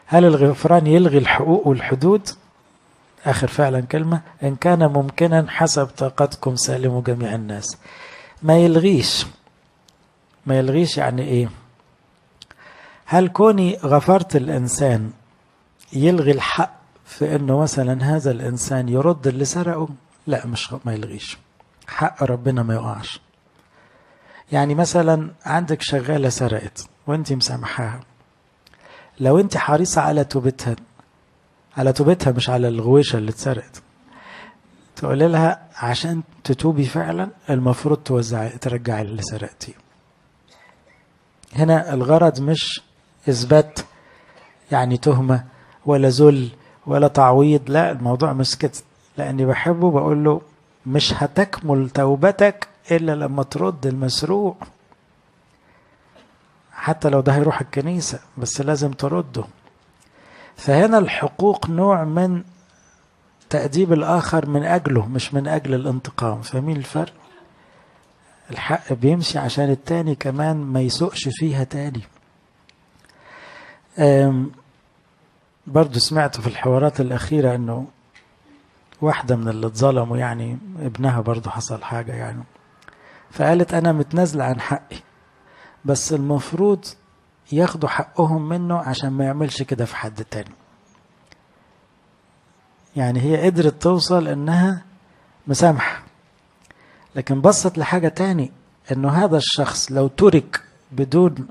هل الغفران يلغي الحقوق والحدود؟ آخر فعلا كلمة، إن كان ممكنا حسب طاقتكم سالموا جميع الناس. ما يلغيش. ما يلغيش يعني إيه؟ هل كوني غفرت الإنسان يلغي الحق في إنه مثلا هذا الإنسان يرد اللي سرقه؟ لا، مش ما يلغيش. حق ربنا ما يقعش. يعني مثلا عندك شغالة سرقت وانت مسامحاها، لو انت حريصة على توبتها، على توبتها مش على الغويشة اللي اتسرقت، تقول لها عشان تتوبي فعلا المفروض ترجعي اللي سرقتيه. هنا الغرض مش إثبات يعني تهمة ولا ذل ولا تعويض، لا، الموضوع مش كده. لأني بحبه بقول له مش هتكمل توبتك إلا لما ترد المسروق، حتى لو ده هيروح الكنيسة بس لازم ترده. فهنا الحقوق نوع من تأديب الآخر من أجله، مش من أجل الانتقام. فاهمين الفرق؟ الحق بيمشي عشان التاني كمان ما يسوقش فيها تاني. برضو سمعت في الحوارات الأخيرة أنه واحدة من اللي اتظلموا يعني ابنها برضو حصل حاجة يعني، فقالت أنا متنازلة عن حقي، بس المفروض ياخدوا حقهم منه عشان ما يعملش كده في حد تاني. يعني هي قدرت توصل انها مسامحة، لكن بصت لحاجة تاني، انه هذا الشخص لو ترك بدون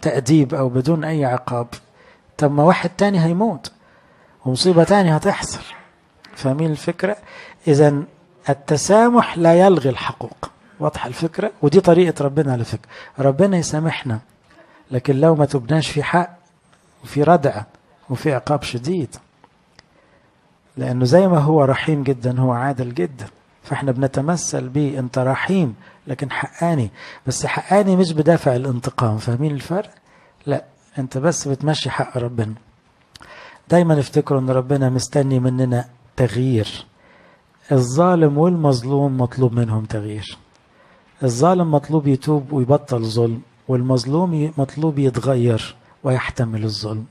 تأديب او بدون اي عقاب، طب ما واحد تاني هيموت ومصيبة تاني هتحصل. فاهمين الفكرة؟ اذا التسامح لا يلغي الحقوق. واضحة الفكرة؟ ودي طريقة ربنا على فكرة. ربنا يسامحنا، لكن لو ما تبناش في حق وفي ردع وفي عقاب شديد، لأنه زي ما هو رحيم جدا هو عادل جدا. فاحنا بنتمثل بيه، انت رحيم لكن حقاني، بس حقاني مش بدافع الانتقام. فاهمين الفرق؟ لا، انت بس بتمشي حق ربنا. دايما افتكروا ان ربنا مستني مننا تغيير. الظالم والمظلوم مطلوب منهم تغيير. الظالم مطلوب يتوب ويبطل ظلم، والمظلوم مطلوب يتغير ويحتمل الظلم.